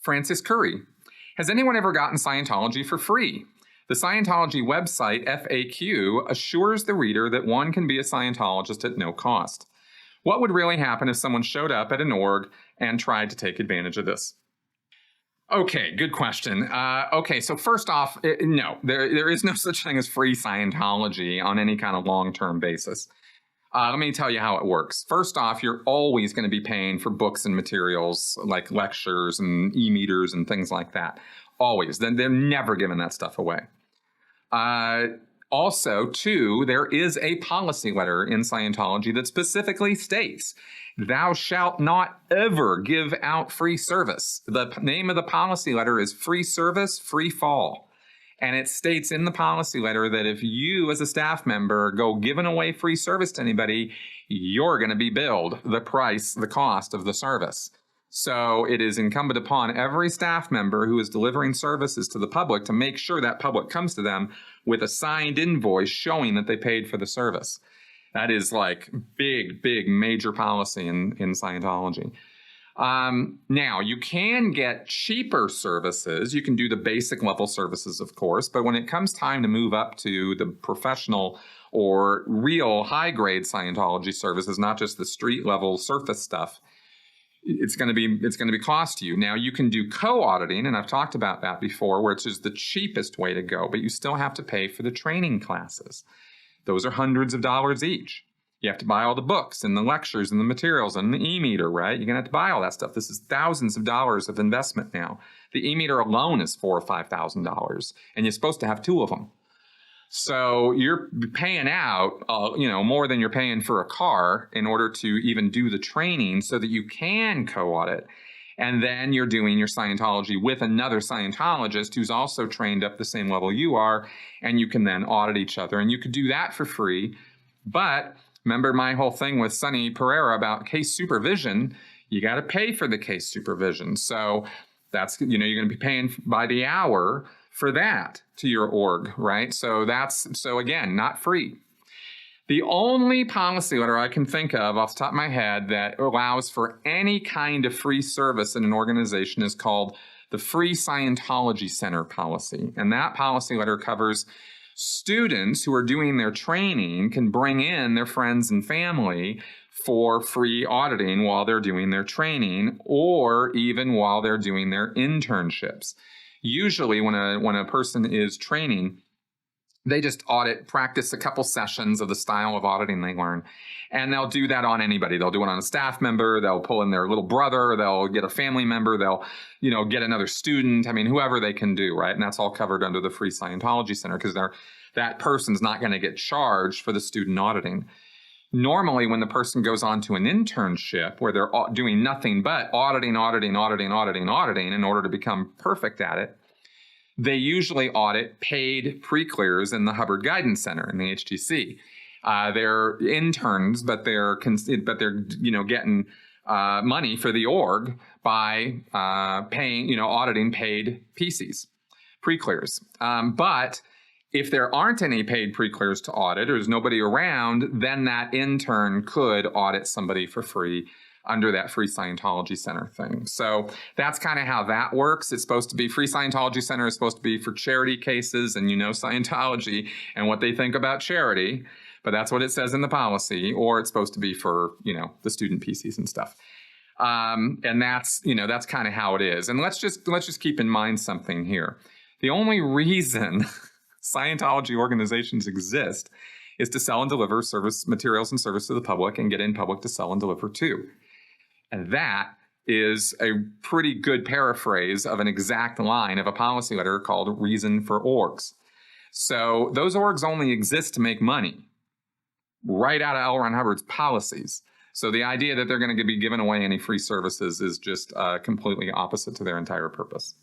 Francis Curry. Has anyone ever gotten Scientology for free? The Scientology website FAQ assures the reader that one can be a Scientologist at no cost. What would really happen if someone showed up at an org and tried to take advantage of this? Okay, good question. Okay, so first off, no, there is no such thing as free Scientology on any kind of long-term basis. Let me tell you how it works. First off, you're always going to be paying for books and materials like lectures and e-meters and things like that. Always. Then they're never giving that stuff away. Also, too, there is a policy letter in Scientology that specifically states, thou shalt not ever give out free service. The name of the policy letter is Free Service, Free Fall. And it states in the policy letter that if you as a staff member go giving away free service to anybody, you're going to be billed the price, the cost of the service. So it is incumbent upon every staff member who is delivering services to the public to make sure that public comes to them with a signed invoice showing that they paid for the service. That is like big, major policy in Scientology. Now, you can get cheaper services. You can do the basic level services, of course, but when it comes time to move up to the professional or real high-grade Scientology services, not just the street-level surface stuff, it's going to be cost to you. Now, you can do co-auditing, and I've talked about that before, which is the cheapest way to go, but you still have to pay for the training classes. Those are hundreds of dollars each. You have to buy all the books and the lectures and the materials and the e-meter, right? You're going to have to buy all that stuff. This is thousands of dollars of investment now. The e-meter alone is $4,000 or $5,000, and you're supposed to have 2 of them. So you're paying out, more than you're paying for a car in order to even do the training so that you can co-audit. And then you're doing your Scientology with another Scientologist who's also trained up the same level you are, and you can then audit each other. And you could do that for free. But remember my whole thing with Sonny Pereira about case supervision, you got to pay for the case supervision. So that's, you're going to be paying by the hour for that to your org, right? So again, not free. The only policy letter I can think of off the top of my head that allows for any kind of free service in an organization is called the Free Scientology Center policy. And that policy letter covers students who are doing their training can bring in their friends and family for free auditing while they're doing their training or even while they're doing their internships. Usually when a person is training, they just practice a couple sessions of the style of auditing they learn. And they'll do that on anybody. They'll do it on a staff member. They'll pull in their little brother. They'll get a family member. They'll, get another student. I mean, whoever they can do, right? And that's all covered under the Free Scientology Center because that person's not going to get charged for the student auditing. Normally, when the person goes on to an internship where they're doing nothing but auditing in order to become perfect at it, they usually audit paid pre-clears in the Hubbard Guidance Center in the HTC. They're interns, but they're getting money for the org by paying, auditing paid PCs, pre-clears. But if there aren't any paid pre-clears to audit or there's nobody around, then that intern could audit somebody for free under that Free Scientology Center thing. So that's kind of how that works. It's supposed to be Free Scientology Center is supposed to be for charity cases and Scientology and what they think about charity, but that's what it says in the policy, or it's supposed to be for, the student PCs and stuff. And that's kind of how it is. And let's just keep in mind something here. The only reason Scientology organizations exist is to sell and deliver service materials and service to the public and get in public to sell and deliver too. And that is a pretty good paraphrase of an exact line of a policy letter called Reason for Orgs. So those orgs only exist to make money right out of L. Ron Hubbard's policies. So the idea that they're going to be giving away any free services is just completely opposite to their entire purpose.